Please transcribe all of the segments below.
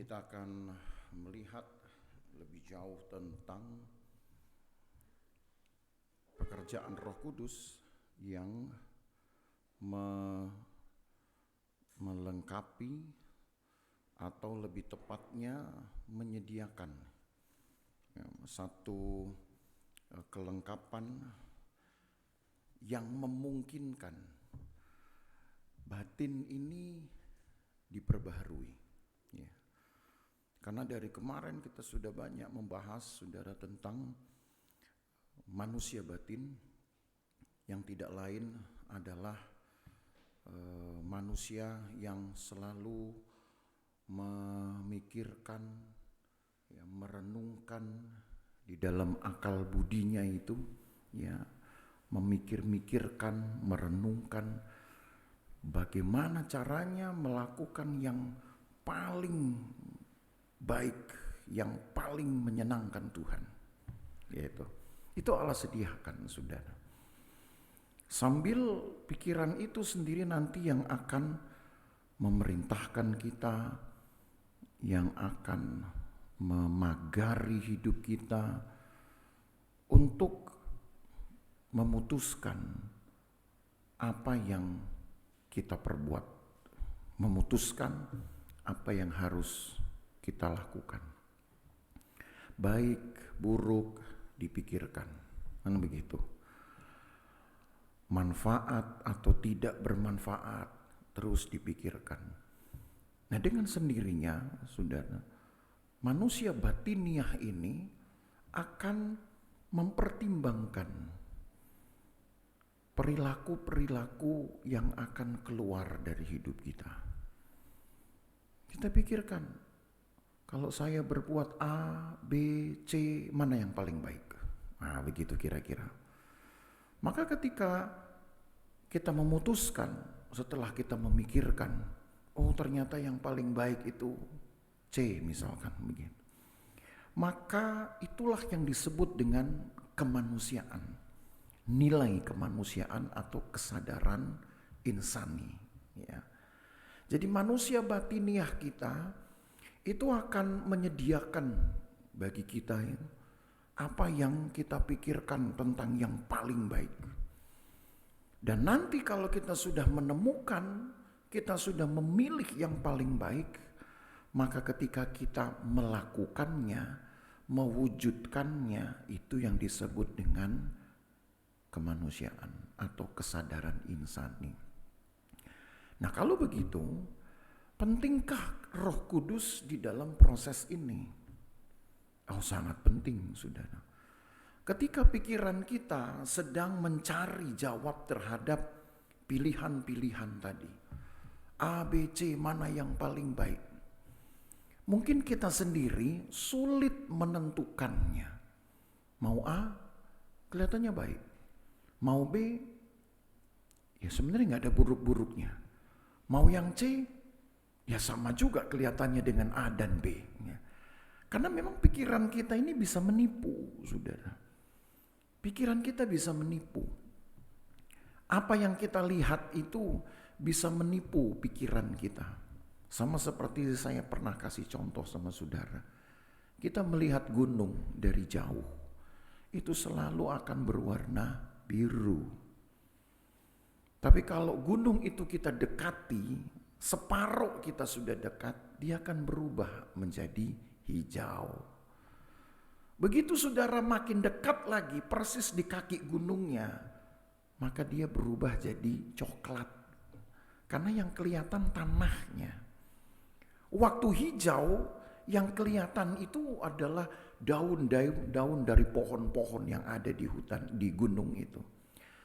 Kita akan melihat lebih jauh tentang pekerjaan Roh Kudus yang melengkapi atau lebih tepatnya menyediakan satu kelengkapan yang memungkinkan batin ini diperbaharui. Karena dari kemarin kita sudah banyak membahas, saudara, tentang manusia batin yang tidak lain adalah manusia yang selalu memikirkan, merenungkan di dalam akal budinya itu, memikir-mikirkan, merenungkan bagaimana caranya melakukan yang paling baik, yang paling menyenangkan Tuhan. Itu Allah sediakan, saudara. Sambil pikiran itu sendiri nanti yang akan memerintahkan kita, yang akan memagari hidup kita untuk memutuskan apa yang kita perbuat, memutuskan apa yang harus kita lakukan. Baik, buruk dipikirkan, kan begitu. Manfaat atau tidak bermanfaat terus dipikirkan. Nah, dengan sendirinya, saudara, manusia batiniah ini akan mempertimbangkan perilaku-perilaku yang akan keluar dari hidup kita. Kita pikirkan, kalau saya berbuat A, B, C, mana yang paling baik? Nah, begitu kira-kira. Maka ketika kita memutuskan, setelah kita memikirkan, oh ternyata yang paling baik itu C misalkan begitu. Maka itulah yang disebut dengan kemanusiaan. Nilai kemanusiaan atau kesadaran insani. Jadi manusia batiniah kita itu akan menyediakan bagi kita apa yang kita pikirkan tentang yang paling baik. Dan nanti kalau kita sudah menemukan, kita sudah memilih yang paling baik, maka ketika kita melakukannya, mewujudkannya, itu yang disebut dengan kemanusiaan atau kesadaran insani. Nah, kalau begitu, pentingkah Roh Kudus di dalam proses ini? Oh, sangat penting, saudara. Ketika pikiran kita sedang mencari jawab terhadap pilihan-pilihan tadi, A, B, C, mana yang paling baik? Mungkin kita sendiri sulit menentukannya. Mau A, kelihatannya baik. Mau B, ya sebenarnya gak ada buruk-buruknya. Mau yang C, ya sama juga kelihatannya dengan A dan B. Karena memang pikiran kita ini bisa menipu, saudara. Pikiran kita bisa menipu. Apa yang kita lihat itu bisa menipu pikiran kita. Sama seperti saya pernah kasih contoh sama saudara. Kita melihat gunung dari jauh. Itu selalu akan berwarna biru. Tapi kalau gunung itu kita dekati, separuh kita sudah dekat, dia akan berubah menjadi hijau. Begitu saudara makin dekat lagi, persis di kaki gunungnya, maka dia berubah jadi coklat. Karena yang kelihatan tanahnya. Waktu hijau, yang kelihatan itu adalah daun-daun dari pohon-pohon yang ada di hutan, di gunung itu.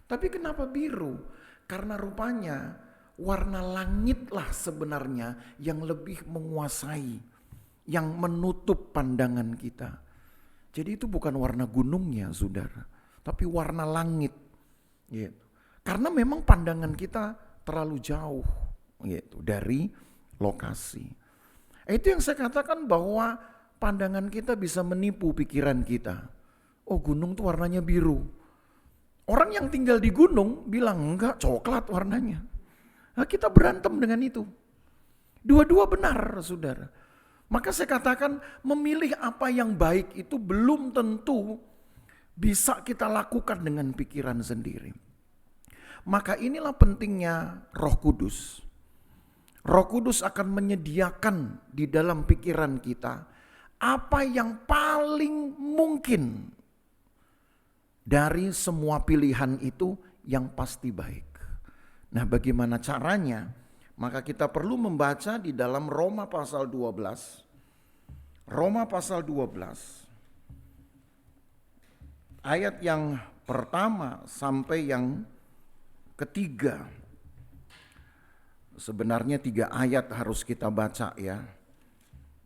Tapi kenapa biru? Karena rupanya warna langitlah sebenarnya yang lebih menguasai, yang menutup pandangan kita. Jadi itu bukan warna gunungnya, saudara, tapi warna langit. Karena memang pandangan kita terlalu jauh dari lokasi. Itu yang saya katakan bahwa pandangan kita bisa menipu pikiran kita. Oh, gunung tuh warnanya biru. Orang yang tinggal di gunung bilang enggak, coklat warnanya. Nah, kita berantem dengan itu. Dua-dua benar, saudara. Maka saya katakan memilih apa yang baik itu belum tentu bisa kita lakukan dengan pikiran sendiri. Maka inilah pentingnya Roh Kudus. Roh Kudus akan menyediakan di dalam pikiran kita apa yang paling mungkin dari semua pilihan itu yang pasti baik. Nah, bagaimana caranya? Maka kita perlu membaca di dalam Roma pasal 12. Roma pasal 12. Ayat yang pertama sampai yang ketiga. Sebenarnya 3 ayat harus kita baca ya.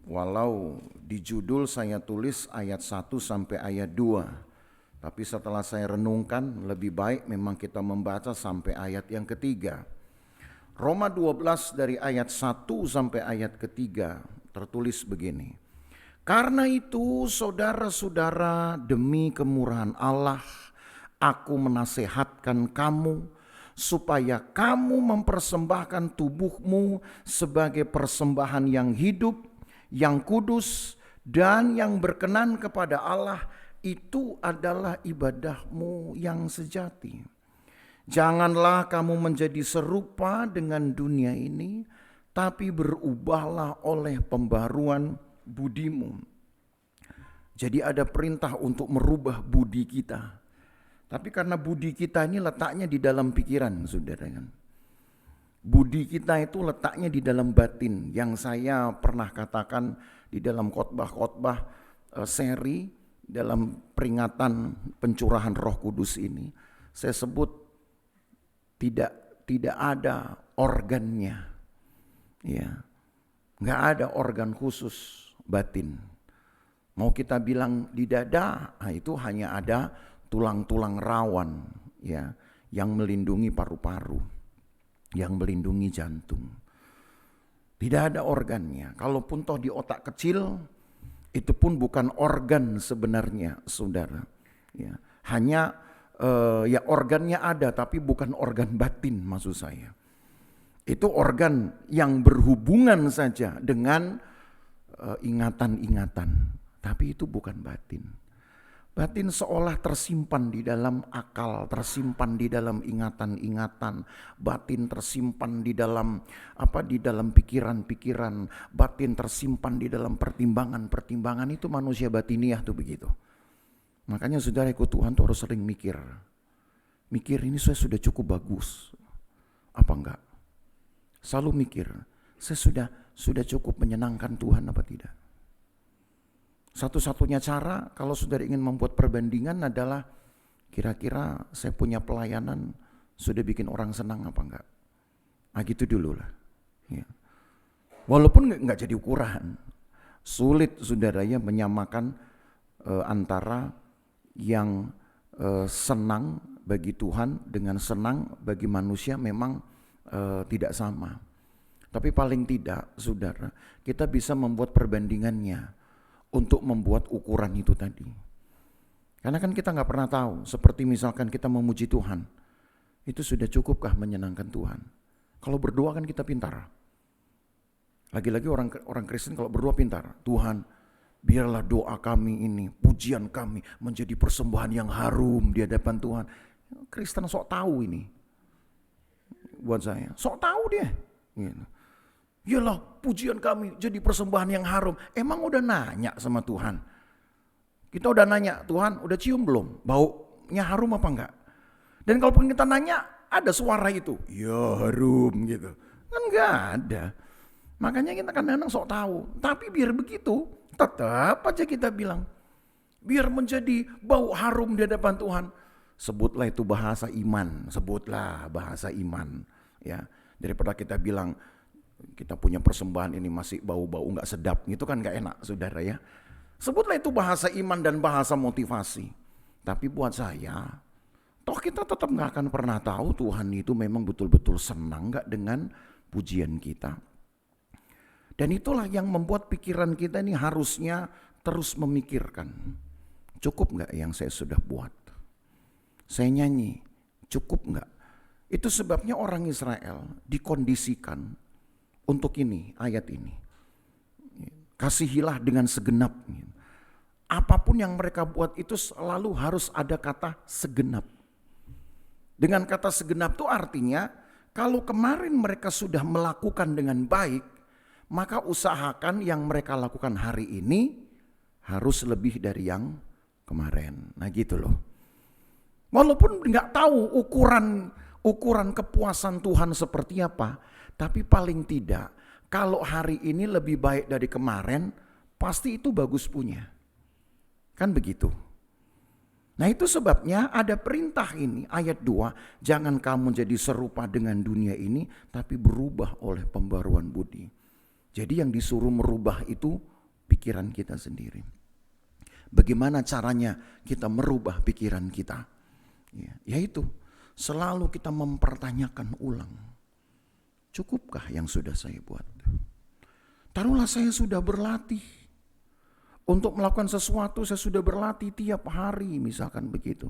Walau di judul saya tulis ayat 1 sampai ayat 2. Tapi setelah saya renungkan lebih baik memang kita membaca sampai ayat yang ketiga. Roma 12 dari ayat 1 sampai ayat ketiga tertulis begini. Karena itu saudara-saudara, demi kemurahan Allah aku menasehatkan kamu supaya kamu mempersembahkan tubuhmu sebagai persembahan yang hidup, yang kudus dan yang berkenan kepada Allah. Itu adalah ibadahmu yang sejati. Janganlah kamu menjadi serupa dengan dunia ini, tapi berubahlah oleh pembaruan budimu. Jadi ada perintah untuk merubah budi kita. Tapi karena budi kita ini letaknya di dalam pikiran, saudara kan. Budi kita itu letaknya di dalam batin. Yang saya pernah katakan di dalam khotbah-khotbah seri dalam peringatan pencurahan Roh Kudus ini. Saya sebut tidak ada organnya, ya, nggak ada organ khusus batin. Mau kita bilang di dada, itu hanya ada tulang-tulang rawan, ya, yang melindungi paru-paru, yang melindungi jantung. Tidak ada organnya. Kalaupun toh di otak kecil, itu pun bukan organ sebenarnya, saudara. Ya, hanya ya organnya ada tapi bukan organ batin maksud saya. Itu organ yang berhubungan saja dengan ingatan-ingatan, tapi itu bukan batin. Batin seolah tersimpan di dalam akal, tersimpan di dalam ingatan-ingatan, batin tersimpan di dalam di dalam pikiran-pikiran, batin tersimpan di dalam pertimbangan-pertimbangan. Itu manusia batiniah tuh begitu. Makanya saudara ikut Tuhan tuh harus sering mikir. Mikir ini saya sudah cukup bagus. Apa enggak? Selalu mikir, saya sudah cukup menyenangkan Tuhan apa tidak? Satu-satunya cara kalau saudara ingin membuat perbandingan adalah kira-kira saya punya pelayanan sudah bikin orang senang apa enggak? Nah gitu dulu lah. Ya. Walaupun enggak jadi ukuran. Sulit saudara ya menyamakan antara yang senang bagi Tuhan dengan senang bagi manusia memang tidak sama. Tapi paling tidak saudara, kita bisa membuat perbandingannya untuk membuat ukuran itu tadi. Karena kan kita gak pernah tahu, seperti misalkan kita memuji Tuhan, itu sudah cukupkah menyenangkan Tuhan? Kalau berdoa kan kita pintar. Lagi-lagi orang Kristen kalau berdoa pintar, Tuhan biarlah doa kami ini, pujian kami menjadi persembahan yang harum di hadapan Tuhan. Kristen sok tahu ini. Buat saya, sok tahu dia. Gitu. Yalah pujian kami jadi persembahan yang harum. Emang udah nanya sama Tuhan? Kita udah nanya, Tuhan udah cium belum? Baunya harum apa enggak? Dan kalaupun kita nanya, ada suara itu. Ya harum gitu. Kan enggak ada. Makanya kita kadang-kadang sok tahu. Tapi biar begitu, tetap aja kita bilang. Biar menjadi bau harum di hadapan Tuhan. Sebutlah itu bahasa iman. Sebutlah bahasa iman. Ya, daripada kita bilang, kita punya persembahan ini masih bau-bau gak sedap, gitu kan gak enak saudara ya. Sebutlah itu bahasa iman dan bahasa motivasi. Tapi buat saya, toh kita tetap gak akan pernah tahu Tuhan itu memang betul-betul senang gak dengan pujian kita. Dan itulah yang membuat pikiran kita ini harusnya terus memikirkan. Cukup gak yang saya sudah buat? Saya nyanyi, cukup gak? Itu sebabnya orang Israel dikondisikan untuk ini, ayat ini. Kasihilah dengan segenap. Apapun yang mereka buat itu selalu harus ada kata segenap. Dengan kata segenap itu artinya kalau kemarin mereka sudah melakukan dengan baik, maka usahakan yang mereka lakukan hari ini harus lebih dari yang kemarin. Nah gitu loh. Walaupun nggak tahu ukuran kepuasan Tuhan seperti apa, tapi paling tidak kalau hari ini lebih baik dari kemarin, pasti itu bagus punya. Kan begitu. Nah itu sebabnya ada perintah ini, ayat 2, jangan kamu jadi serupa dengan dunia ini, tapi berubah oleh pembaruan budi. Jadi yang disuruh merubah itu pikiran kita sendiri. Bagaimana caranya kita merubah pikiran kita? Yaitu selalu kita mempertanyakan ulang. Cukupkah yang sudah saya buat? Taruhlah saya sudah berlatih. Untuk melakukan sesuatu saya sudah berlatih tiap hari misalkan begitu.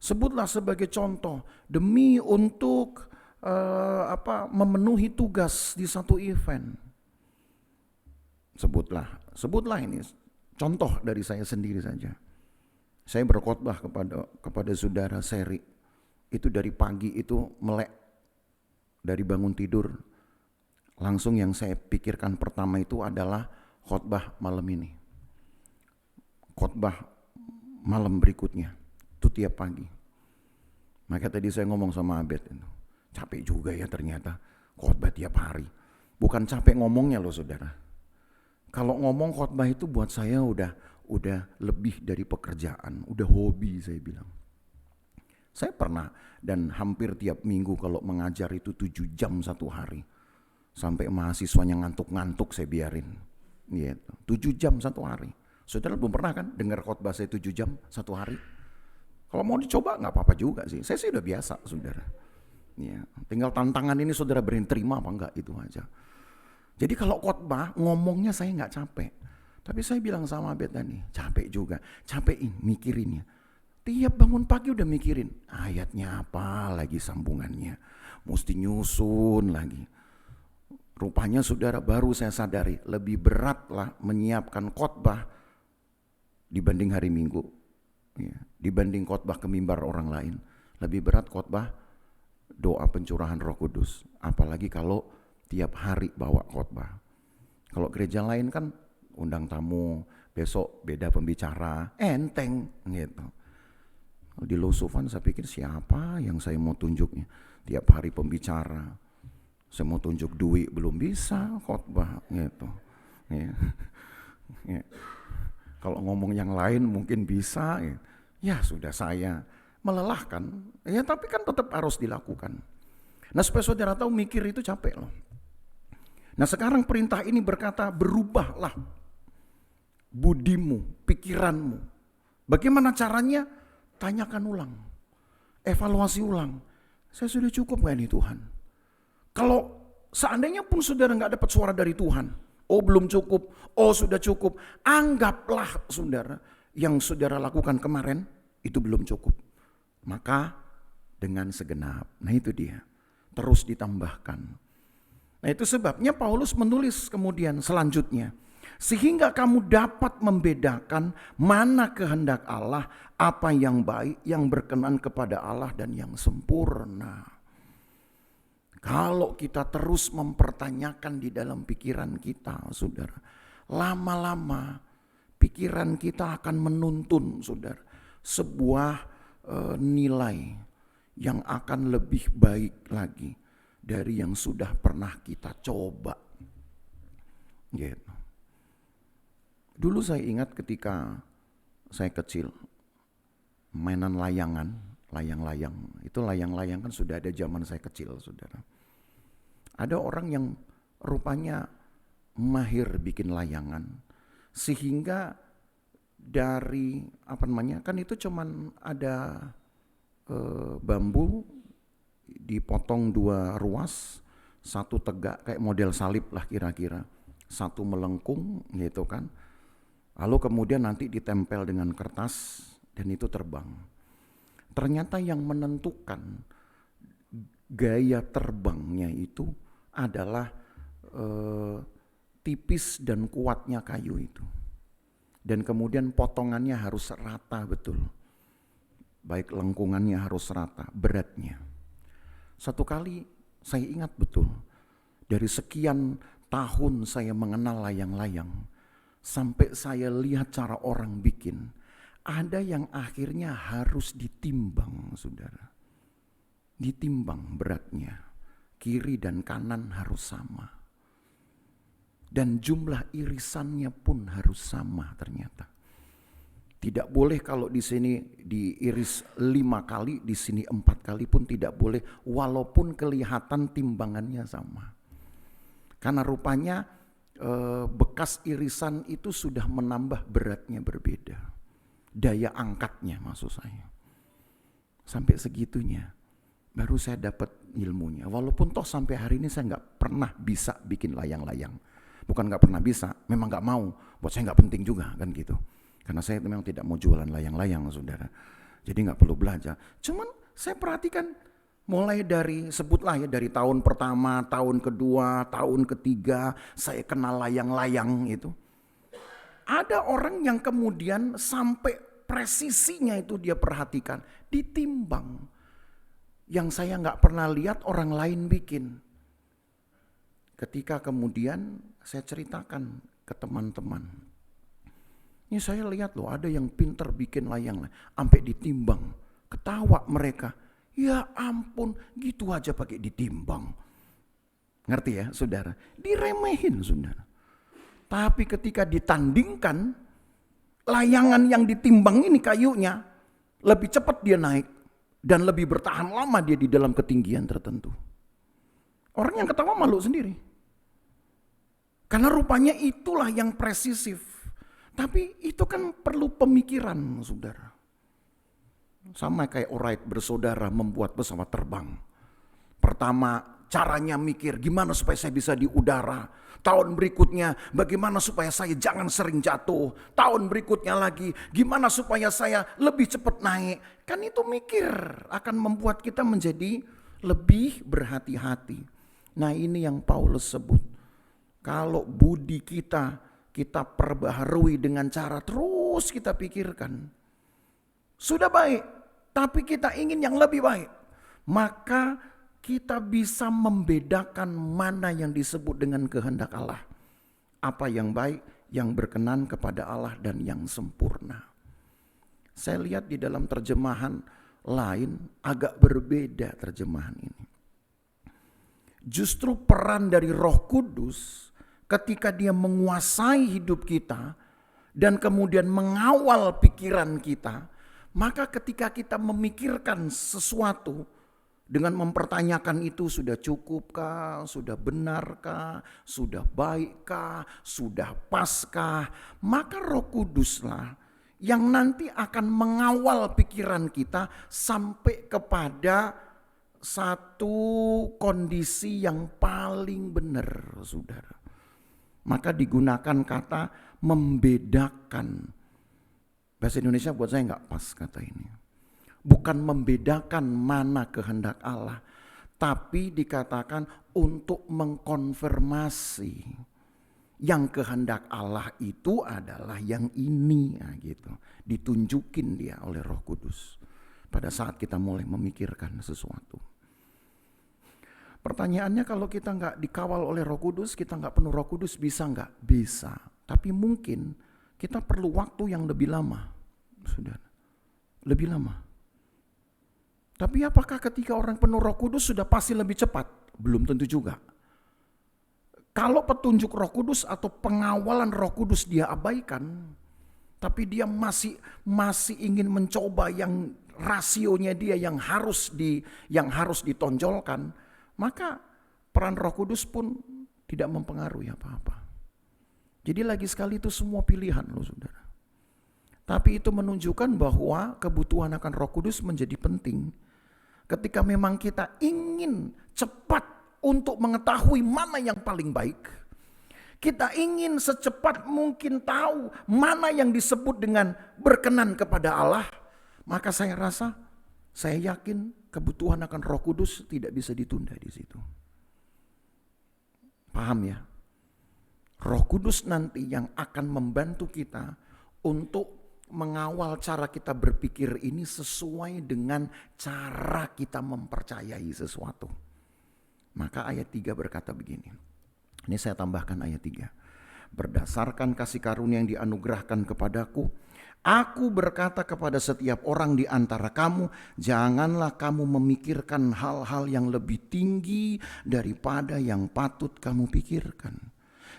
Sebutlah sebagai contoh demi untuk memenuhi tugas di satu event. Sebutlah ini contoh dari saya sendiri saja. Saya berkhotbah kepada saudara Seri. Itu dari pagi itu melek dari bangun tidur. Langsung yang saya pikirkan pertama itu adalah khotbah malam ini. Khotbah malam berikutnya itu tiap pagi. Maka tadi saya ngomong sama Abed itu, capek juga ya ternyata khotbah tiap hari. Bukan capek ngomongnya loh saudara. Kalau ngomong khotbah itu buat saya udah lebih dari pekerjaan, udah hobi saya bilang. Saya pernah dan hampir tiap minggu kalau mengajar itu 7 jam satu hari. Sampai mahasiswanya ngantuk-ngantuk saya biarin. Gitu. 7 jam satu hari. Saudara belum pernah kan dengar khotbah saya 7 jam satu hari? Kalau mau dicoba nggak apa-apa juga sih. Saya sih udah biasa saudara. Ya, tinggal tantangan ini saudara beri terima apa enggak itu aja. Jadi kalau khotbah ngomongnya saya nggak capek. Tapi saya bilang sama Abed tadi, capek juga. Capekin mikirinnya. Tiap bangun pagi udah mikirin ayatnya apa lagi sambungannya. Mesti nyusun lagi. Rupanya saudara baru saya sadari lebih berat lah menyiapkan khotbah dibanding hari Minggu, ya, dibanding khotbah ke mimbar orang lain. Lebih berat khotbah doa pencurahan Roh Kudus. Apalagi kalau tiap hari bawa khotbah. Kalau gereja lain kan undang tamu, besok beda pembicara, enteng gitu. Di Lusufan saya pikir siapa yang saya mau tunjuknya. Tiap hari pembicara. Saya mau tunjuk duit belum bisa khotbah gitu. Ya. Ya. Kalau ngomong yang lain mungkin bisa, ya sudah saya melelahkan, ya tapi kan tetap harus dilakukan. Nah supaya saudara tahu mikir itu capek loh. Nah sekarang perintah ini berkata berubahlah budimu, pikiranmu. Bagaimana caranya? Tanyakan ulang, evaluasi ulang. Saya sudah cukup gak nih Tuhan? Kalau seandainya pun saudara gak dapat suara dari Tuhan, oh belum cukup, oh sudah cukup. Anggaplah saudara yang saudara lakukan kemarin itu belum cukup. Maka dengan segenap, nah itu dia, terus ditambahkan. Nah itu sebabnya Paulus menulis kemudian selanjutnya. Sehingga kamu dapat membedakan mana kehendak Allah, apa yang baik, yang berkenan kepada Allah dan yang sempurna. Kalau kita terus mempertanyakan di dalam pikiran kita, saudara, lama-lama pikiran kita akan menuntun, saudara, sebuah nilai yang akan lebih baik lagi dari yang sudah pernah kita coba. Gitu. Dulu saya ingat ketika saya kecil, mainan layangan, layang-layang. Itu layang-layang kan sudah ada zaman saya kecil, saudara. Ada orang yang rupanya mahir bikin layangan. Sehingga dari kan itu cuman ada bambu dipotong 2 ruas, satu tegak kayak model salib lah kira-kira. Satu melengkung gitu kan. Lalu kemudian nanti ditempel dengan kertas dan itu terbang. Ternyata yang menentukan gaya terbangnya itu adalah tipis dan kuatnya kayu itu. Dan kemudian potongannya harus rata betul. Baik lengkungannya harus rata, beratnya. Satu kali saya ingat betul, dari sekian tahun saya mengenal layang-layang, sampai saya lihat cara orang bikin, ada yang akhirnya harus ditimbang, saudara. Ditimbang beratnya, kiri dan kanan harus sama. Dan jumlah irisannya pun harus sama ternyata. Tidak boleh kalau di sini diiris 5 kali, di sini 4 kali pun tidak boleh, walaupun kelihatan timbangannya sama. Karena rupanya bekas irisan itu sudah menambah beratnya berbeda. Daya angkatnya maksud saya. Sampai segitunya baru saya dapat ilmunya. Walaupun toh sampai hari ini saya nggak pernah bisa bikin layang-layang. Bukan nggak pernah bisa, memang nggak mau. Buat saya nggak penting juga kan gitu. Karena saya memang tidak mau jualan layang-layang, saudara. Jadi nggak perlu belajar. Cuman saya perhatikan mulai dari, sebutlah ya, dari tahun pertama, tahun kedua, tahun ketiga, saya kenal layang-layang itu. Ada orang yang kemudian sampai presisinya itu dia perhatikan, ditimbang. Yang saya nggak pernah lihat orang lain bikin. Ketika kemudian saya ceritakan ke teman-teman. Ini saya lihat loh, ada yang pintar bikin layang, sampai ditimbang. Ketawa mereka. Ya ampun, gitu aja pakai ditimbang. Ngerti ya saudara? Diremehin saudara. Tapi ketika ditandingkan, layangan yang ditimbang ini kayunya, lebih cepat dia naik. Dan lebih bertahan lama dia di dalam ketinggian tertentu. Orang yang ketawa malu sendiri. Karena rupanya itulah yang presisif. Tapi itu kan perlu pemikiran, saudara. Sama kayak Wright bersaudara membuat pesawat terbang. Pertama, caranya mikir gimana supaya saya bisa di udara. Tahun berikutnya, bagaimana supaya saya jangan sering jatuh. Tahun berikutnya lagi, gimana supaya saya lebih cepat naik. Kan itu mikir akan membuat kita menjadi lebih berhati-hati. Nah ini yang Paulus sebut. Kalau budi kita perbaharui dengan cara terus kita pikirkan. Sudah baik, tapi kita ingin yang lebih baik. Maka kita bisa membedakan mana yang disebut dengan kehendak Allah. Apa yang baik, yang berkenan kepada Allah dan yang sempurna. Saya lihat di dalam terjemahan lain agak berbeda terjemahan ini. Justru peran dari Roh Kudus ketika dia menguasai hidup kita dan kemudian mengawal pikiran kita, maka ketika kita memikirkan sesuatu dengan mempertanyakan itu sudah cukupkah, sudah benarkah, sudah baikkah, sudah paskah, maka Roh Kuduslah yang nanti akan mengawal pikiran kita sampai kepada satu kondisi yang paling benar, saudara. Maka digunakan kata membedakan. Bahasa Indonesia buat saya nggak pas kata ini. Bukan membedakan mana kehendak Allah, tapi dikatakan untuk mengkonfirmasi yang kehendak Allah itu adalah yang ini, nah gitu. Ditunjukin dia oleh Roh Kudus pada saat kita mulai memikirkan sesuatu. Pertanyaannya, kalau kita nggak dikawal oleh Roh Kudus, kita nggak penuh Roh Kudus, bisa nggak? Bisa. Tapi mungkin kita perlu waktu yang lebih lama, saudara. Lebih lama. Tapi apakah ketika orang penuh Roh Kudus sudah pasti lebih cepat? Belum tentu juga. Kalau petunjuk Roh Kudus atau pengawalan Roh Kudus dia abaikan, tapi dia masih ingin mencoba yang rasionya dia yang harus ditonjolkan, maka peran Roh Kudus pun tidak mempengaruhi apa-apa. Jadi lagi sekali itu semua pilihan loh saudara. Tapi itu menunjukkan bahwa kebutuhan akan Roh Kudus menjadi penting. Ketika memang kita ingin cepat untuk mengetahui mana yang paling baik. Kita ingin secepat mungkin tahu mana yang disebut dengan berkenan kepada Allah. Maka saya yakin kebutuhan akan Roh Kudus tidak bisa ditunda di situ. Paham ya? Roh Kudus nanti yang akan membantu kita untuk mengawal cara kita berpikir ini sesuai dengan cara kita mempercayai sesuatu. Maka ayat 3 berkata begini. Ini saya tambahkan ayat 3. Berdasarkan kasih karunia yang dianugerahkan kepadaku, aku berkata kepada setiap orang di antara kamu, janganlah kamu memikirkan hal-hal yang lebih tinggi daripada yang patut kamu pikirkan.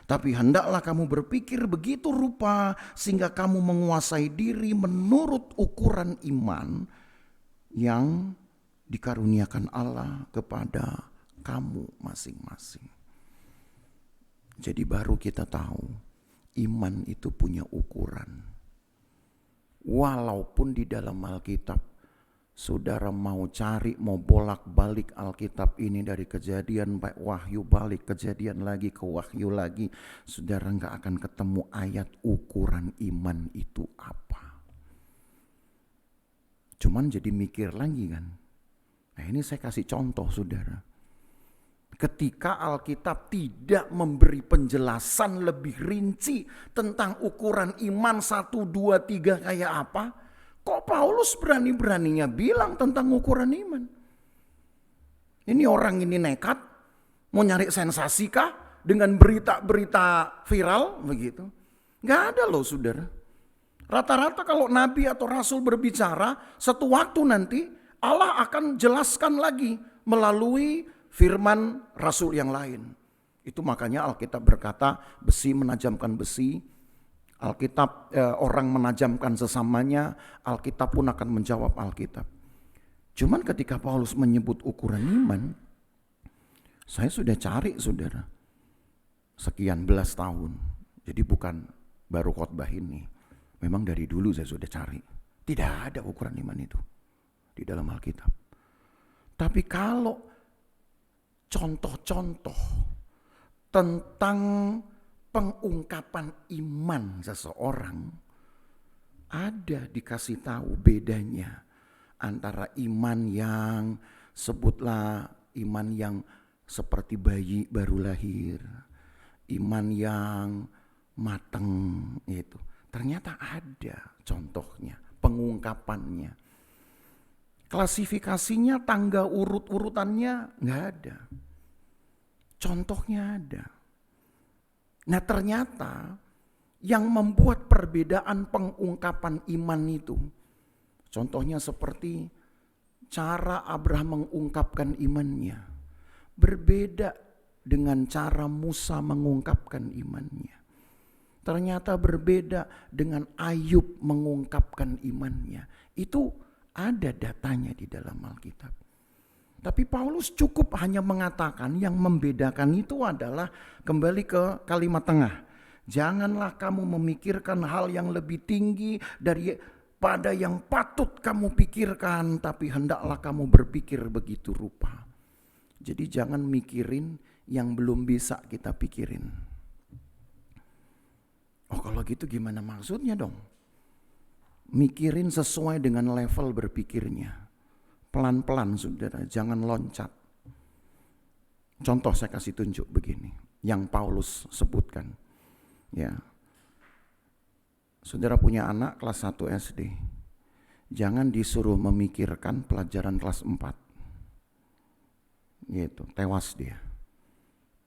Tapi hendaklah kamu berpikir begitu rupa sehingga kamu menguasai diri menurut ukuran iman yang dikaruniakan Allah kepada kamu masing-masing. Jadi baru kita tahu iman itu punya ukuran. Walaupun di dalam Alkitab saudara mau cari, mau bolak-balik Alkitab ini dari Kejadian Wahyu balik, Kejadian lagi ke Wahyu lagi, saudara gak akan ketemu ayat ukuran iman itu apa. Cuman jadi mikir lagi kan. Nah ini saya kasih contoh saudara. Ketika Alkitab tidak memberi penjelasan lebih rinci tentang ukuran iman 1, 2, 3 kayak apa, kok Paulus berani-beraninya bilang tentang ukuran iman? Ini orang ini nekat, mau nyari sensasi kah dengan berita-berita viral begitu? Gak ada loh saudara. Rata-rata kalau nabi atau rasul berbicara, satu waktu nanti Allah akan jelaskan lagi melalui firman rasul yang lain. Itu makanya Alkitab berkata besi menajamkan besi. Alkitab orang menajamkan sesamanya. Alkitab pun akan menjawab Alkitab. Cuman ketika Paulus menyebut ukuran iman, saya sudah cari saudara. Sekian belas tahun. Jadi bukan baru khotbah ini. Memang dari dulu saya sudah cari. Tidak ada ukuran iman itu di dalam Alkitab. Tapi kalau contoh-contoh tentang pengungkapan iman seseorang, ada dikasih tahu bedanya antara iman yang sebutlah iman yang seperti bayi baru lahir, iman yang matang itu. Ternyata ada contohnya, pengungkapannya. Klasifikasinya, tangga urut-urutannya nggak ada. Contohnya ada. Nah ternyata yang membuat perbedaan pengungkapan iman itu, contohnya seperti cara Abraham mengungkapkan imannya, berbeda dengan cara Musa mengungkapkan imannya. Ternyata berbeda dengan Ayub mengungkapkan imannya. Itu ada datanya di dalam Alkitab. Tapi Paulus cukup hanya mengatakan yang membedakan itu adalah kembali ke kalimat tengah. Janganlah kamu memikirkan hal yang lebih tinggi daripada yang patut kamu pikirkan, tapi hendaklah kamu berpikir begitu rupa. Jadi jangan mikirin yang belum bisa kita pikirin. Oh kalau gitu gimana maksudnya dong? Mikirin sesuai dengan level berpikirnya. Pelan-pelan saudara, jangan loncat. Contoh saya kasih tunjuk begini, yang Paulus sebutkan. Ya, saudara punya anak kelas 1 SD. Jangan disuruh memikirkan pelajaran kelas 4. Gitu, tewas dia.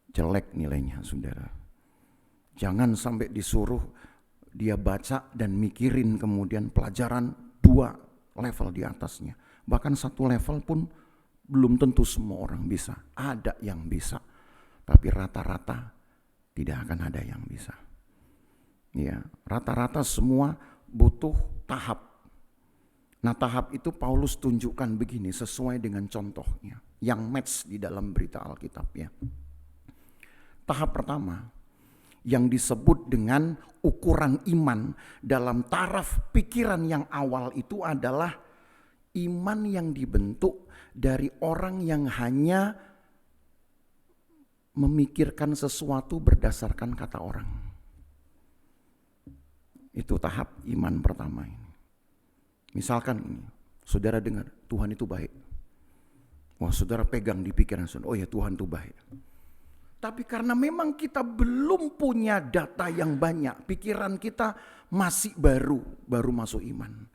Jelek nilainya saudara. Jangan sampai disuruh dia baca dan mikirin kemudian pelajaran 2 level di atasnya. Bahkan 1 level pun belum tentu semua orang bisa. Ada yang bisa, tapi rata-rata tidak akan ada yang bisa. Ya, rata-rata semua butuh tahap. Nah tahap itu Paulus tunjukkan begini sesuai dengan contohnya. Yang match di dalam berita Alkitab ya. Tahap pertama yang disebut dengan ukuran iman dalam taraf pikiran yang awal itu adalah iman yang dibentuk dari orang yang hanya memikirkan sesuatu berdasarkan kata orang. Itu tahap iman pertama ini. Misalkan ini, saudara dengar Tuhan itu baik. Wah saudara pegang di pikiran saudara, oh ya Tuhan itu baik. Tapi karena memang kita belum punya data yang banyak, pikiran kita masih baru masuk iman.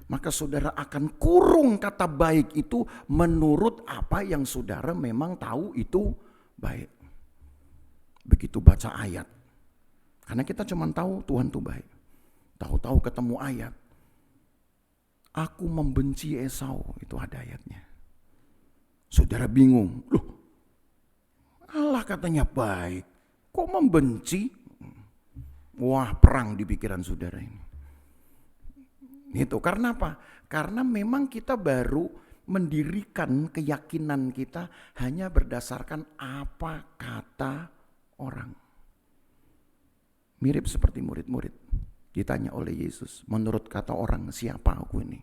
Maka saudara akan kurung kata baik itu menurut apa yang saudara memang tahu itu baik. Begitu baca ayat. Karena kita cuma tahu Tuhan itu baik. Tahu-tahu ketemu ayat. Aku membenci Esau, itu ada ayatnya. Saudara bingung, loh Allah katanya baik, kok membenci? Wah, perang di pikiran saudara ini. Itu karena apa? Karena memang kita baru mendirikan keyakinan kita hanya berdasarkan apa kata orang. Mirip seperti murid-murid. Ditanya oleh Yesus, menurut kata orang siapa aku ini?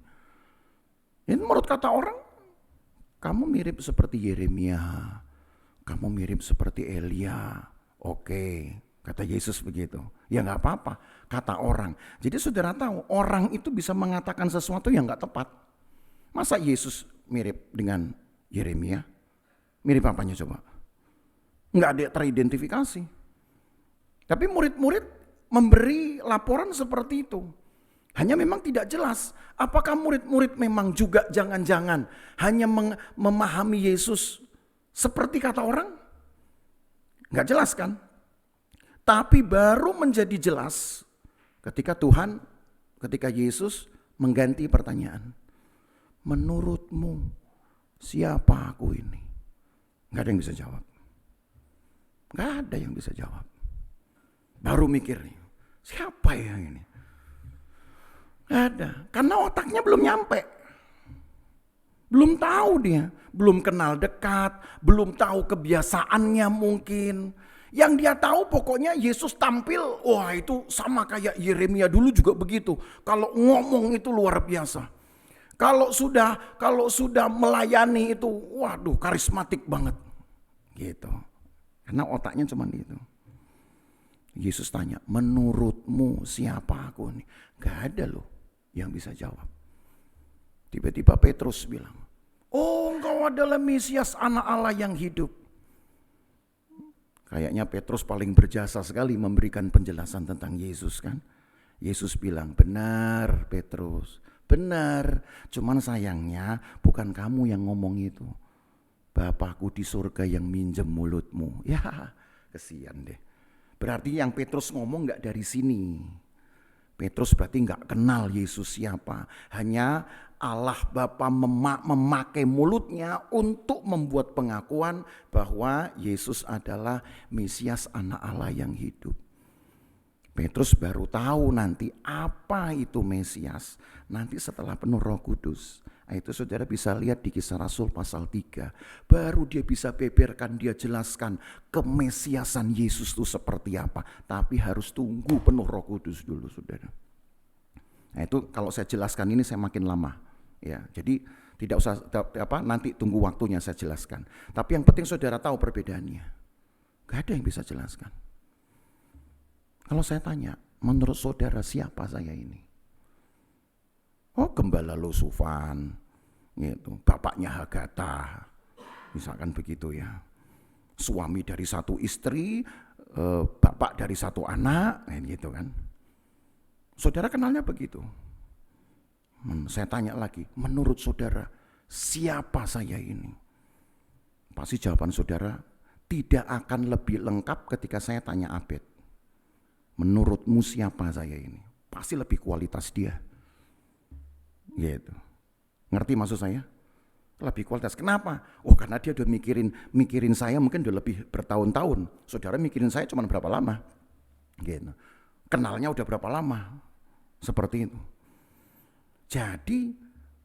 Ini menurut kata orang, kamu mirip seperti Yeremia, kamu mirip seperti Elia. Oke, kata Yesus begitu. Ya gak apa-apa, kata orang. Jadi saudara tahu, orang itu bisa mengatakan sesuatu yang gak tepat. Masa Yesus mirip dengan Yeremia? Mirip apanya coba? Gak ada teridentifikasi. Tapi murid-murid memberi laporan seperti itu. Hanya memang tidak jelas. Apakah murid-murid memang juga jangan-jangan hanya memahami Yesus seperti kata orang? Gak jelas kan? Tapi baru menjadi jelas ketika Yesus mengganti pertanyaan. Menurutmu siapa aku ini? Gak ada yang bisa jawab. Gak ada yang bisa jawab. Baru mikir nih, siapa yang ini? Gak ada, karena otaknya belum nyampe. Belum tahu dia, belum kenal dekat, belum tahu kebiasaannya mungkin. Yang dia tahu pokoknya Yesus tampil, wah itu sama kayak Yeremia dulu juga begitu. Kalau ngomong itu luar biasa. Kalau sudah melayani itu, waduh karismatik banget. Gitu. Karena otaknya cuma itu. Yesus tanya, menurutmu siapa aku nih? Gak ada loh yang bisa jawab. Tiba-tiba Petrus bilang, oh engkau adalah Mesias anak Allah yang hidup. Kayaknya Petrus paling berjasa sekali memberikan penjelasan tentang Yesus kan. Yesus bilang, benar Petrus, benar. Cuman sayangnya bukan kamu yang ngomong itu. Bapakku di surga yang minjem mulutmu. Ya kesian deh. Berarti yang Petrus ngomong gak dari sini. Petrus berarti gak kenal Yesus siapa. Hanya Allah Bapa memakai mulutnya untuk membuat pengakuan bahwa Yesus adalah Mesias anak Allah yang hidup. Petrus baru tahu nanti apa itu Mesias. Nanti setelah penuh Roh Kudus. Itu saudara bisa lihat di Kisah Rasul pasal 3. Baru dia bisa beberkan, dia jelaskan kemesiasan Yesus itu seperti apa. Tapi harus tunggu penuh Roh Kudus dulu saudara. Nah itu kalau saya jelaskan ini saya makin lama. Ya, jadi tidak usah nanti tunggu waktunya saya jelaskan. Tapi yang penting saudara tahu perbedaannya. Gak ada yang bisa jelaskan. Kalau saya tanya, menurut saudara siapa saya ini? Oh Gembala Lusufan, gitu. Bapaknya Hagatha, misalkan begitu ya. Suami dari satu istri, bapak dari satu anak, gitu kan. Saudara kenalnya begitu. Saya tanya lagi, menurut saudara siapa saya ini? Pasti jawaban saudara tidak akan lebih lengkap ketika saya tanya Abed. Menurutmu siapa saya ini? Pasti lebih kualitas dia. Gitu. Ngerti maksud saya? Lebih kualitas. Kenapa? Oh karena dia udah mikirin saya mungkin udah lebih bertahun-tahun. Saudara mikirin saya cuma berapa lama? Gitu. Kenalnya udah berapa lama? Seperti itu. Jadi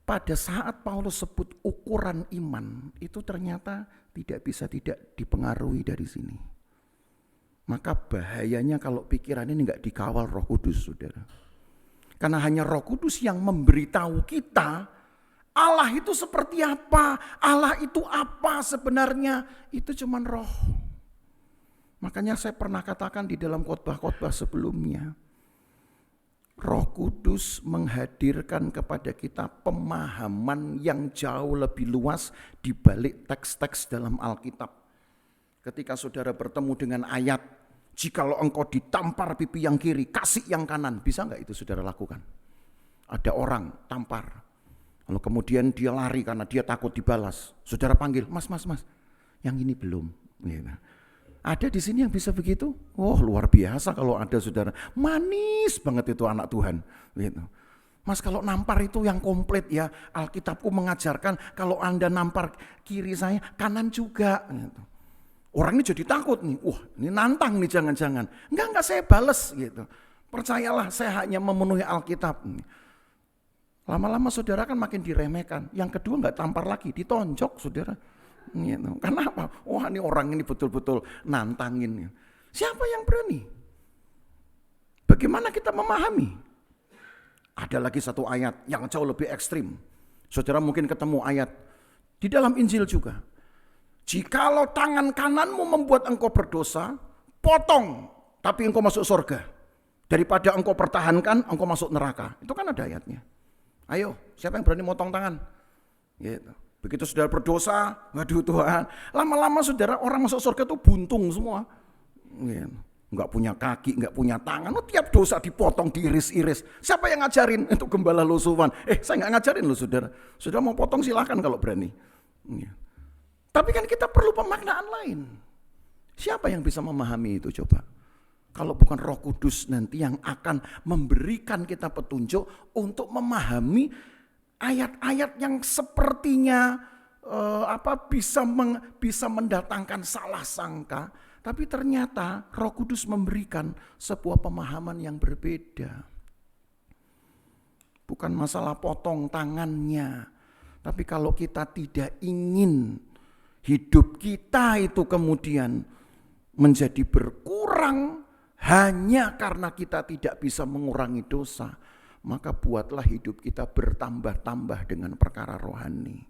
pada saat Paulus sebut ukuran iman itu ternyata tidak bisa tidak dipengaruhi dari sini. Maka bahayanya kalau pikiran ini enggak dikawal Roh Kudus, saudara. Karena hanya Roh Kudus yang memberitahu kita Allah itu seperti apa, Allah itu apa sebenarnya, itu cuman roh. Makanya saya pernah katakan di dalam khotbah-khotbah sebelumnya, Roh Kudus menghadirkan kepada kita pemahaman yang jauh lebih luas di balik teks-teks dalam Alkitab. ketika saudara bertemu dengan ayat, jikalau engkau ditampar pipi yang kiri, kasih yang kanan. Bisa enggak itu saudara lakukan? Ada orang tampar, lalu kemudian dia lari karena dia takut dibalas. Saudara panggil, mas, yang ini belum. Gitu. Ada di sini yang bisa begitu? Oh, luar biasa kalau ada saudara. Manis banget itu anak Tuhan. Gitu. Mas, kalau nampar itu yang komplit ya. Alkitabku mengajarkan kalau Anda nampar kiri saya, kanan juga. Gitu. Orang ini jadi takut nih. Wah, ini nantang nih jangan-jangan. Enggak saya bales gitu. Percayalah, saya hanya memenuhi Alkitab. Lama-lama saudara kan makin diremehkan. Yang kedua enggak tampar lagi, ditonjok saudara. Gitu. Kenapa? Wah, ini orang ini betul-betul nantangin. Siapa yang berani? Bagaimana kita memahami? Ada lagi satu ayat yang jauh lebih ekstrim. Saudara mungkin ketemu ayat di dalam Injil juga. Jikalau tangan kananmu membuat engkau berdosa, potong, tapi engkau masuk surga. Daripada engkau pertahankan, engkau masuk neraka. Itu kan ada ayatnya. Ayo, siapa yang berani motong tangan? Gitu. Begitu saudara berdosa, waduh Tuhan, lama-lama saudara orang masuk surga itu buntung semua. Enggak punya kaki, enggak punya tangan, tiap dosa dipotong, diiris-iris. Siapa yang ngajarin? Itu gembala lusuhan. Saya enggak ngajarin loh saudara. Saudara mau potong silakan kalau berani. Tapi kan kita perlu pemaknaan lain. Siapa yang bisa memahami itu coba? Kalau bukan Roh Kudus nanti yang akan memberikan kita petunjuk untuk memahami ayat-ayat yang sepertinya bisa mendatangkan salah sangka, tapi ternyata Roh Kudus memberikan sebuah pemahaman yang berbeda. Bukan masalah potong tangannya, tapi kalau kita tidak ingin hidup kita itu kemudian menjadi berkurang hanya karena kita tidak bisa mengurangi dosa, maka buatlah hidup kita bertambah-tambah dengan perkara rohani.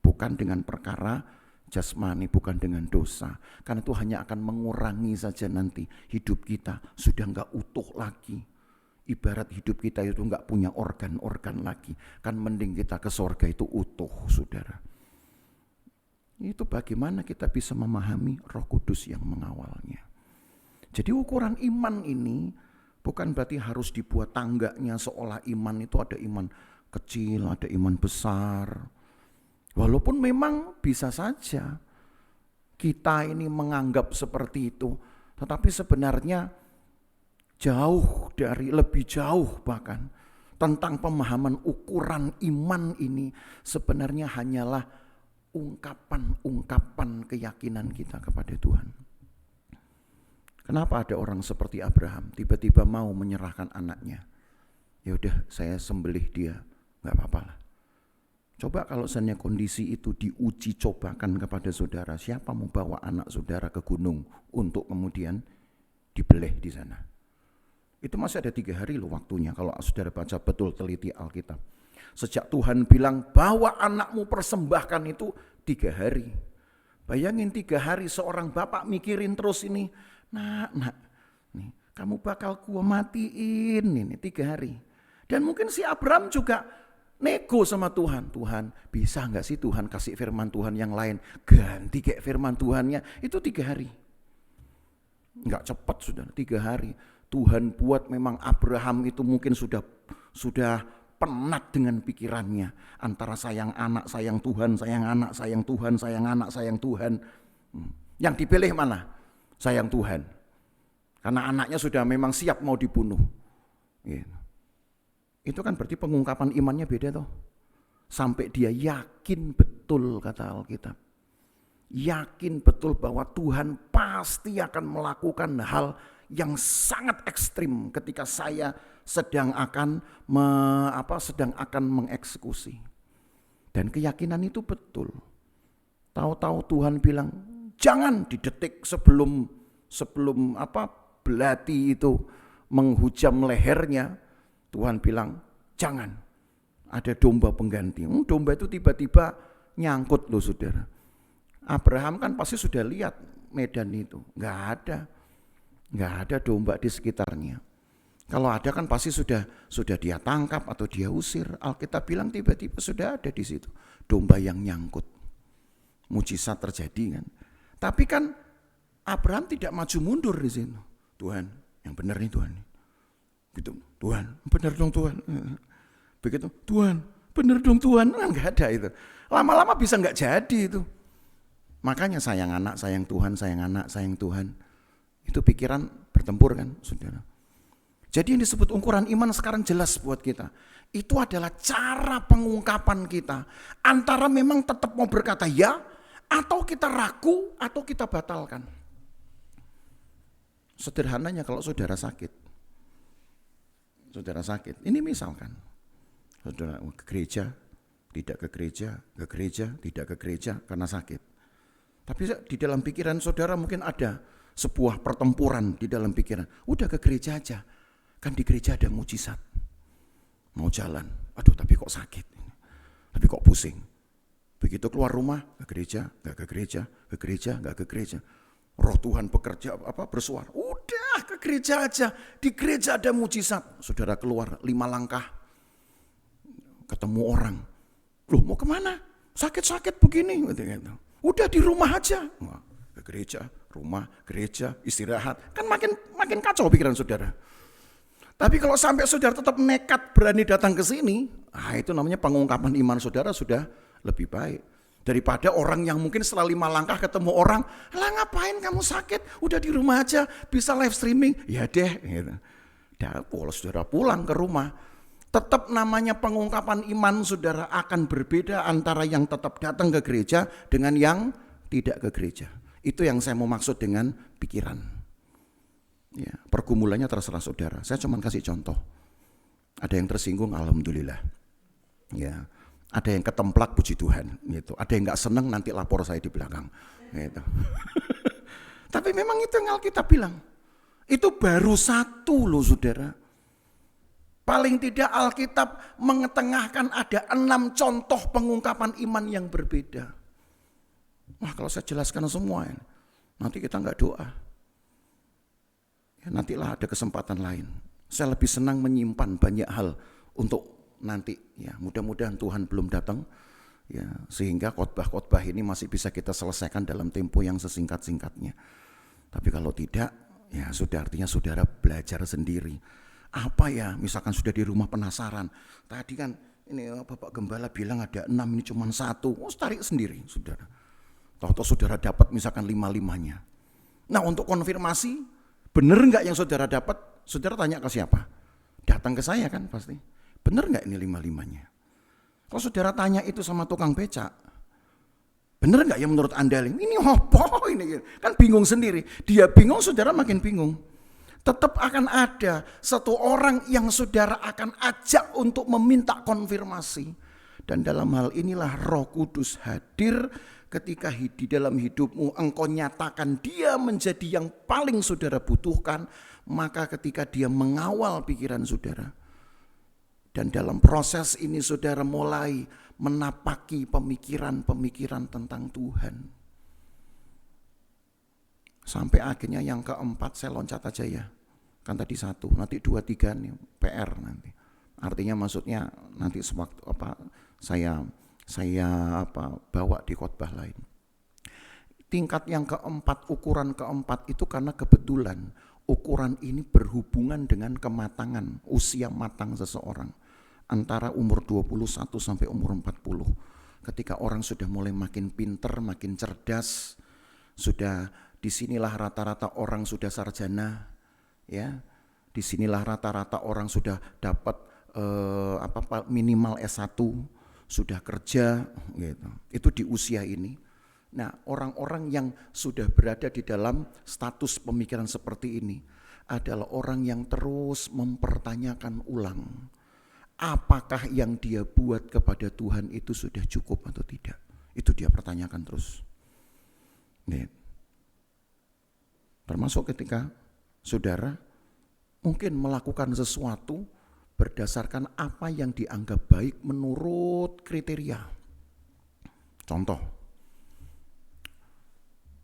Bukan dengan perkara jasmani, bukan dengan dosa. Karena itu hanya akan mengurangi saja nanti hidup kita. Sudah enggak utuh lagi. Ibarat hidup kita itu enggak punya organ-organ lagi. Kan mending kita ke sorga itu utuh, saudara. Itu bagaimana kita bisa memahami Roh Kudus yang mengawalnya. Jadi ukuran iman ini bukan berarti harus dibuat tangganya seolah iman itu ada iman kecil, ada iman besar. Walaupun memang bisa saja kita ini menganggap seperti itu, tetapi sebenarnya lebih jauh bahkan tentang pemahaman ukuran iman ini sebenarnya hanyalah ungkapan-ungkapan keyakinan kita kepada Tuhan. Kenapa ada orang seperti Abraham tiba-tiba mau menyerahkan anaknya? Ya udah, saya sembelih dia, nggak apa-apa lah. Coba kalau seandainya kondisi itu diuji cobakan kepada saudara, siapa mau bawa anak saudara ke gunung untuk kemudian dibeleh di sana? Itu masih ada 3 hari loh waktunya kalau saudara baca betul teliti Alkitab. Sejak Tuhan bilang bawa anakmu persembahkan itu 3 hari. Bayangin 3 hari seorang bapak mikirin terus ini. Nak, nih, kamu bakal gua matiin ini 3 hari. Dan mungkin si Abraham juga nego sama Tuhan. Tuhan, bisa enggak sih Tuhan kasih firman Tuhan yang lain? Ganti kayak firman Tuhannya. Itu 3 hari. Enggak cepat sudah 3 hari. Tuhan buat memang Abraham itu mungkin sudah penat dengan pikirannya. Antara sayang anak, sayang Tuhan, sayang anak, sayang Tuhan, sayang anak, sayang Tuhan. Yang dipilih mana? Sayang Tuhan. Karena anaknya sudah memang siap mau dibunuh. Gitu. Itu kan berarti pengungkapan imannya beda toh. Sampai dia yakin betul kata Alkitab. Yakin betul bahwa Tuhan pasti akan melakukan hal yang sangat ekstrim ketika saya sedang akan mengeksekusi. Dan keyakinan itu betul. Tahu-tahu Tuhan bilang, jangan di detik sebelum belati itu menghujam lehernya, Tuhan bilang, jangan, ada domba pengganti. Domba itu tiba-tiba nyangkut loh saudara. Abraham kan pasti sudah lihat medan itu, nggak ada domba di sekitarnya. Kalau ada kan pasti sudah dia tangkap atau dia usir. Alkitab bilang tiba-tiba sudah ada di situ domba yang nyangkut. Mujizat terjadi kan. Tapi kan Abraham tidak maju mundur di situ. Tuhan, yang benar nih Tuhan. Gitu, Tuhan, benar dong Tuhan. Begitu, Tuhan, benar dong Tuhan. Enggak ada itu. Lama-lama bisa enggak jadi itu. Makanya sayang anak, sayang Tuhan, sayang anak, sayang Tuhan. Itu pikiran bertempur kan, saudara. Jadi yang disebut ukuran iman sekarang jelas buat kita. Itu adalah cara pengungkapan kita. Antara memang tetap mau berkata ya, atau kita ragu, atau kita batalkan. Sederhananya kalau saudara sakit. Saudara sakit, ini misalkan. Saudara ke gereja, tidak ke gereja, tidak ke gereja karena sakit. Tapi di dalam pikiran saudara mungkin ada sebuah pertempuran di dalam pikiran. Udah ke gereja aja, kan di gereja ada mujizat. Mau jalan, aduh tapi kok sakit, tapi kok pusing. Begitu keluar rumah, ke gereja, gak ke gereja, ke gereja, gak ke gereja. Roh Tuhan bekerja bersuara, udah ke gereja aja, di gereja ada mujizat. Saudara keluar 5 langkah, ketemu orang, loh mau kemana? Sakit-sakit begini, gitu. Udah di rumah aja, ke gereja, rumah, gereja, istirahat, kan makin kacau pikiran saudara. Tapi kalau sampai saudara tetap nekat berani datang ke sini, itu namanya pengungkapan iman saudara sudah lebih baik. Daripada orang yang mungkin setelah 5 langkah ketemu orang, lah ngapain kamu sakit, udah di rumah aja, bisa live streaming, ya deh. Gitu. Kalau saudara pulang ke rumah, tetap namanya pengungkapan iman saudara akan berbeda antara yang tetap datang ke gereja dengan yang tidak ke gereja. Itu yang saya mau maksud dengan pikiran. Ya, pergumulannya terserah saudara. Saya cuma kasih contoh. Ada yang tersinggung, alhamdulillah. Ya, ada yang ketemplak, puji Tuhan. Gitu. Ada yang nggak seneng, nanti lapor saya di belakang. Gitu. Tapi memang itu yang Alkitab bilang. Itu baru satu loh saudara. Paling tidak Alkitab mengetengahkan ada 6 contoh pengungkapan iman yang berbeda. Wah kalau saya jelaskan semua, nanti kita nggak doa. Ya, nantilah ada kesempatan lain. Saya lebih senang menyimpan banyak hal untuk nanti. Ya, mudah-mudahan Tuhan belum datang, ya, sehingga khotbah-khotbah ini masih bisa kita selesaikan dalam tempo yang sesingkat-singkatnya. Tapi kalau tidak, ya sudah artinya saudara belajar sendiri. Apa ya, misalkan sudah di rumah penasaran. Tadi kan ini Bapak Gembala bilang ada 6, ini cuma 1. Tarik sendiri, saudara. Tahu-tahu saudara dapat misalkan 5-5-nya. Nah untuk konfirmasi, benar enggak yang saudara dapat? Saudara tanya ke siapa? Datang ke saya kan pasti. Benar enggak ini 5-5-nya? Kalau saudara tanya itu sama tukang becak, benar enggak ya menurut Anda? Ini apa ini? Kan bingung sendiri. Dia bingung, saudara makin bingung. Tetap akan ada satu orang yang saudara akan ajak untuk meminta konfirmasi. Dan dalam hal inilah Roh Kudus hadir ketika di dalam hidupmu engkau nyatakan dia menjadi yang paling saudara butuhkan, maka ketika dia mengawal pikiran saudara, dan dalam proses ini saudara mulai menapaki pemikiran-pemikiran tentang Tuhan. Sampai akhirnya yang keempat saya loncat aja ya, kan tadi 1, nanti 2, 3 nih PR nanti. Artinya maksudnya nanti sewaktu saya bawa di khotbah lain. Tingkat yang keempat, ukuran keempat itu karena kebetulan ukuran ini berhubungan dengan kematangan, usia matang seseorang. Antara umur 21 sampai umur 40. Ketika orang sudah mulai makin pinter, makin cerdas, sudah disinilah rata-rata orang sudah sarjana, ya. Disinilah rata-rata orang sudah dapat minimal S1. Sudah kerja gitu. Itu di usia ini. Nah, orang-orang yang sudah berada di dalam status pemikiran seperti ini adalah orang yang terus mempertanyakan ulang apakah yang dia buat kepada Tuhan itu sudah cukup atau tidak. Itu dia pertanyakan terus. Nih. Termasuk ketika saudara mungkin melakukan sesuatu berdasarkan apa yang dianggap baik menurut kriteria. Contoh,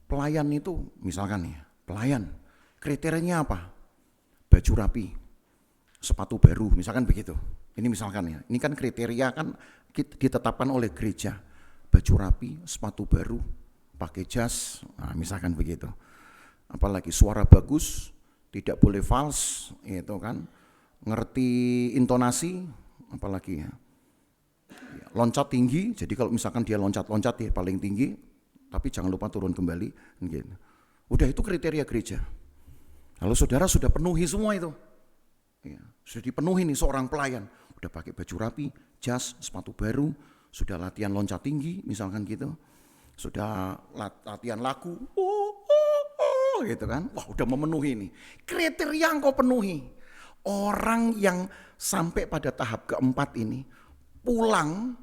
pelayan itu misalkan ya, pelayan kriterianya apa? Baju rapi, sepatu baru, misalkan begitu. Ini misalkan ya, ini kan kriteria kan ditetapkan oleh gereja. Baju rapi, sepatu baru, pakai jas, nah, misalkan begitu. apalagi suara bagus, tidak boleh false, itu kan, ngerti intonasi, apalagi ya, loncat tinggi, jadi kalau misalkan dia loncat-loncat ya paling tinggi, tapi jangan lupa turun kembali, gitu. Udah itu kriteria gereja. Kalau saudara sudah penuhi semua itu, ya, sudah dipenuhi nih seorang pelayan, udah pakai baju rapi, jas, sepatu baru, sudah latihan loncat tinggi, misalkan gitu, sudah latihan lagu, gitu kan, wah udah memenuhi nih, kriteria engkau penuhi. Orang yang sampai pada tahap keempat ini, pulang,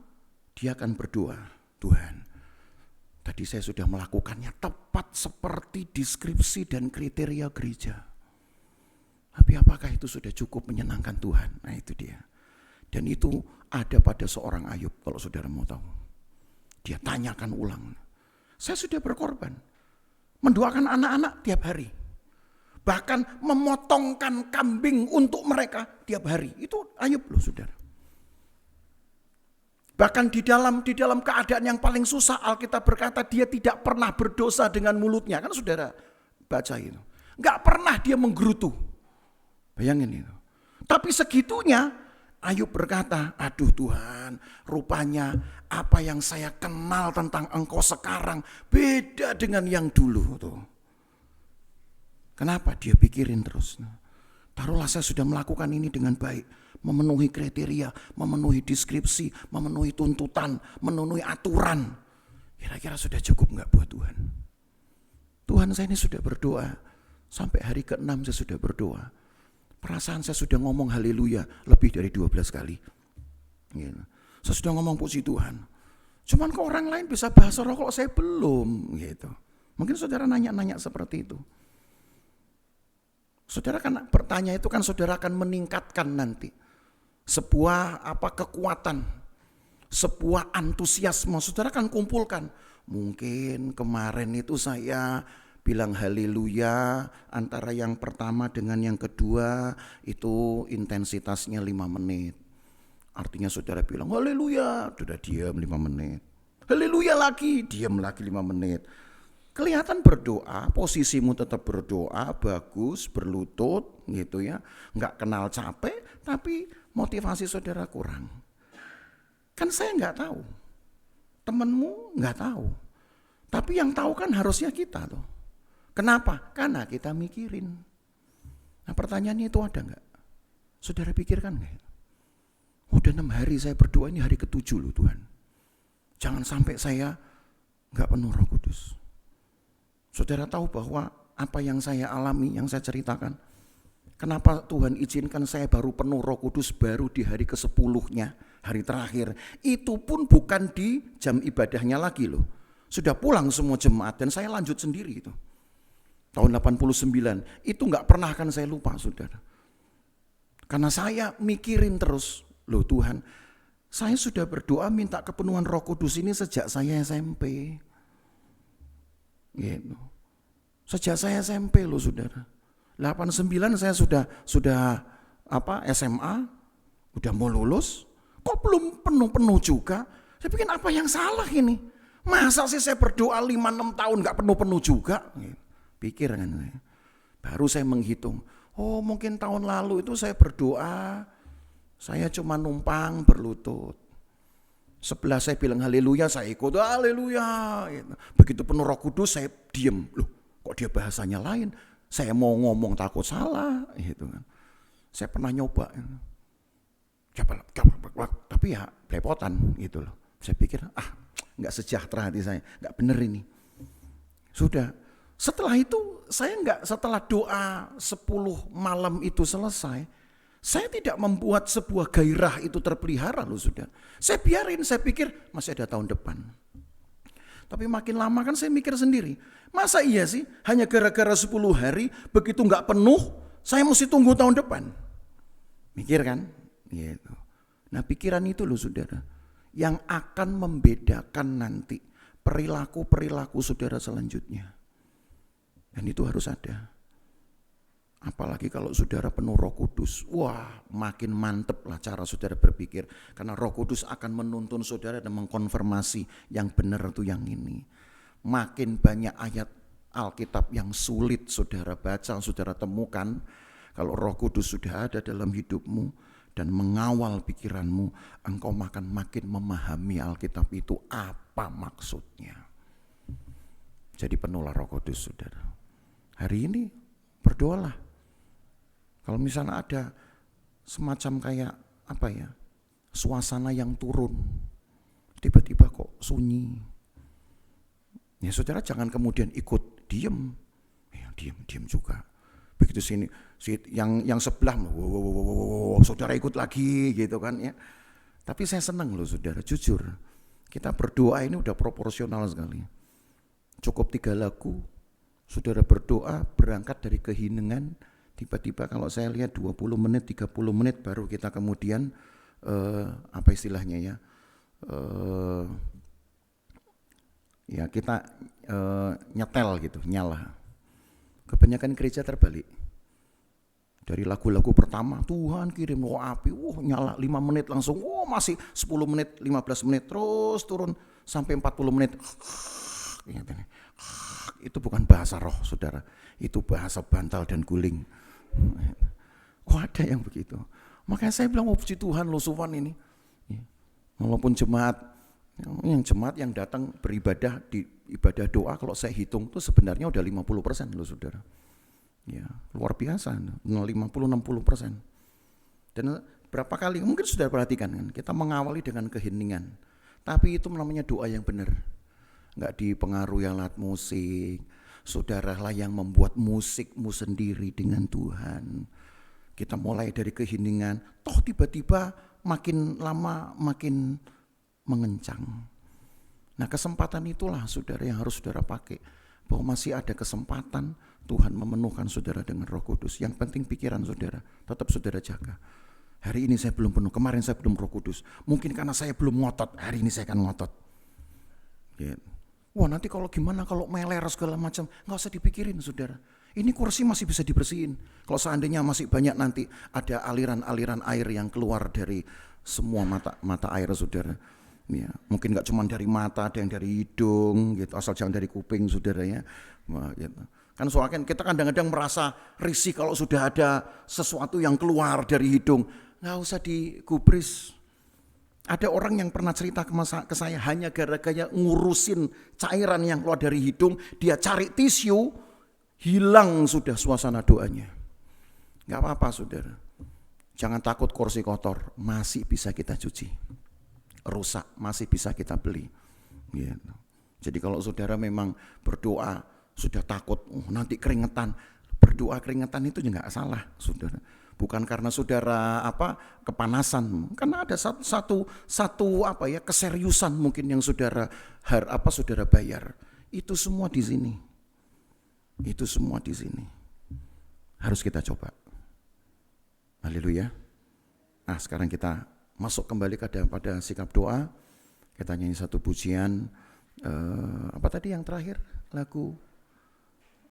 dia akan berdoa, Tuhan, tadi saya sudah melakukannya tepat seperti deskripsi dan kriteria gereja. Tapi apakah itu sudah cukup menyenangkan Tuhan? Nah itu dia. Dan itu ada pada seorang Ayub, kalau saudara mau tahu. Dia tanyakan ulang. Saya sudah berkorban. Mendoakan anak-anak tiap hari. Bahkan memotongkan kambing untuk mereka tiap hari. Itu Ayub loh saudara. Bahkan di dalam keadaan yang paling susah, Alkitab berkata dia tidak pernah berdosa dengan mulutnya. Kan saudara baca itu. Gak pernah dia menggerutu. Bayangin itu. Tapi segitunya Ayub berkata, aduh Tuhan, rupanya apa yang saya kenal tentang engkau sekarang beda dengan yang dulu tuh. Kenapa? Dia pikirin terus. Taruhlah saya sudah melakukan ini dengan baik, memenuhi kriteria, memenuhi deskripsi, memenuhi tuntutan, memenuhi aturan. Kira-kira sudah cukup enggak buat Tuhan? Tuhan, saya ini sudah berdoa, sampai hari ke-6 saya sudah berdoa. Perasaan saya sudah ngomong haleluya lebih dari 12 kali. Gitu. Saya sudah ngomong puji Tuhan. Cuman kok orang lain bisa bahasa roh kok saya belum gitu. Mungkin saudara nanya-nanya seperti itu. Saudara kan bertanya itu kan saudara akan meningkatkan nanti sebuah kekuatan, sebuah antusiasme. Saudara kan kumpulkan. Mungkin kemarin itu saya bilang haleluya antara yang pertama dengan yang kedua itu intensitasnya 5 menit. Artinya saudara bilang haleluya, sudah diam 5 menit. Haleluya lagi, diam lagi 5 menit. Kelihatan berdoa, posisimu tetap berdoa, bagus, berlutut gitu ya. Enggak kenal capek, tapi motivasi saudara kurang. Kan saya enggak tahu. Temanmu enggak tahu. Tapi yang tahu kan harusnya kita tuh. Kenapa? Karena kita mikirin. Nah pertanyaannya itu ada enggak? Saudara pikirkan enggak? Udah 6 hari saya berdoa, ini hari ke-7 loh Tuhan. Jangan sampai saya enggak penuh Roh Kudus. Saudara tahu bahwa apa yang saya alami, yang saya ceritakan, kenapa Tuhan izinkan saya baru penuh Roh Kudus baru di hari ke-10-nya, hari terakhir. Itu pun bukan di jam ibadahnya lagi loh. Sudah pulang semua jemaat dan saya lanjut sendiri itu. Tahun 89, itu gak pernah akan saya lupa saudara. Karena saya mikirin terus, loh Tuhan, saya sudah berdoa minta kepenuhan Roh Kudus ini sejak saya SMP. Gitu. Sejak saya SMP loh saudara. 89 saya sudah SMA, udah mau lulus, kok belum penuh-penuh juga? Saya pikir apa yang salah ini? Masa sih saya berdoa 5-6 tahun gak penuh-penuh juga? Gitu. Pikir kan. Baru saya menghitung, oh mungkin tahun lalu itu saya berdoa, saya cuma numpang berlutut. Sebelah saya bilang haleluya, saya ikut haleluya. Begitu penuh Roh Kudus saya diem. Loh, kok dia bahasanya lain? Saya mau ngomong takut salah, gitu kan. Saya pernah nyoba. Tapi ya belepotan gitu loh. Saya pikir, nggak sejahtera hati saya, nggak bener ini. Sudah. Setelah itu setelah doa 10 malam itu selesai, saya tidak membuat sebuah gairah itu terpelihara loh sudah. Saya biarin, saya pikir masih ada tahun depan. Tapi makin lama kan saya mikir sendiri. Masa iya sih hanya gara-gara 10 hari begitu gak penuh saya mesti tunggu tahun depan. Mikir kan? Gitu. Nah pikiran itu loh saudara. Yang akan membedakan nanti perilaku-perilaku saudara selanjutnya. Dan itu harus ada. Apalagi kalau saudara penuh Roh Kudus, wah makin mantep lah cara saudara berpikir. Karena Roh Kudus akan menuntun saudara dan mengkonfirmasi yang benar itu yang ini. Makin banyak ayat Alkitab yang sulit saudara baca, saudara temukan, kalau Roh Kudus sudah ada dalam hidupmu dan mengawal pikiranmu, engkau akan makin memahami Alkitab itu apa maksudnya. Jadi penuhlah Roh Kudus, saudara. Hari ini berdoalah. Kalau misalnya ada semacam kayak suasana yang turun, tiba-tiba kok sunyi, ya saudara jangan kemudian ikut diem, diem juga. Begitu sini, yang sebelah, saudara ikut lagi gitu kan ya. Tapi saya senang loh saudara, jujur. Kita berdoa ini udah proporsional sekali. Cukup 3 lagu, saudara berdoa berangkat dari keheningan. Tiba-tiba kalau saya lihat 20 menit, 30 menit baru kita kemudian apa istilahnya ya, ya kita nyetel gitu, nyala. Kebanyakan gereja terbalik. Dari lagu-lagu pertama, Tuhan kirim roh api, nyala 5 menit langsung, masih 10 menit, 15 menit, terus turun sampai 40 menit. Itu bukan bahasa roh, saudara. Itu bahasa bantal dan guling. Ada yang begitu. Makanya saya bilang, puji Tuhan loh Sufan ini. Walaupun jemaat yang datang beribadah di ibadah doa, kalau saya hitung tuh sebenarnya udah 50% loh saudara. Ya, luar biasa, 50-60%. Dan berapa kali, mungkin sudah perhatikan kan, kita mengawali dengan keheningan. Tapi itu namanya doa yang benar. Enggak dipengaruhi alat musik. Saudaralah yang membuat musikmu sendiri dengan Tuhan. Kita mulai dari keheningan, toh tiba-tiba makin lama makin mengencang. Nah kesempatan itulah saudara yang harus saudara pakai. Bahwa masih ada kesempatan Tuhan memenuhkan saudara dengan Roh Kudus. Yang penting pikiran saudara, tetap saudara jaga. Hari ini saya belum penuh, kemarin saya belum Roh Kudus. Mungkin karena saya belum ngotot, hari ini saya akan ngotot. Ya. Wah nanti kalau gimana, kalau meler segala macam, gak usah dipikirin saudara. Ini kursi masih bisa dibersihin. Kalau seandainya masih banyak nanti ada aliran-aliran air yang keluar dari semua mata air saudara. Ya, mungkin gak cuma dari mata, ada yang dari hidung, gitu, asal jangan dari kuping saudara ya. Wah, gitu. Kan soalnya kita kadang-kadang merasa risih kalau sudah ada sesuatu yang keluar dari hidung. Gak usah digubris. Ada orang yang pernah cerita ke saya hanya gara-gara ngurusin cairan yang keluar dari hidung, dia cari tisu, hilang sudah suasana doanya. Gak apa-apa saudara. Jangan takut kursi kotor, masih bisa kita cuci. Rusak, masih bisa kita beli. Gitu. Jadi kalau saudara memang berdoa, sudah takut, nanti keringetan. Berdoa keringetan itu juga gak salah saudara. Bukan karena saudara kepanasan, karena ada satu keseriusan mungkin yang saudara bayar. Itu semua di sini. Itu semua di sini. Harus kita coba. Haleluya. Nah, sekarang kita masuk kembali pada sikap doa. Kita nyanyi satu pujian. Apa tadi yang terakhir? Lagu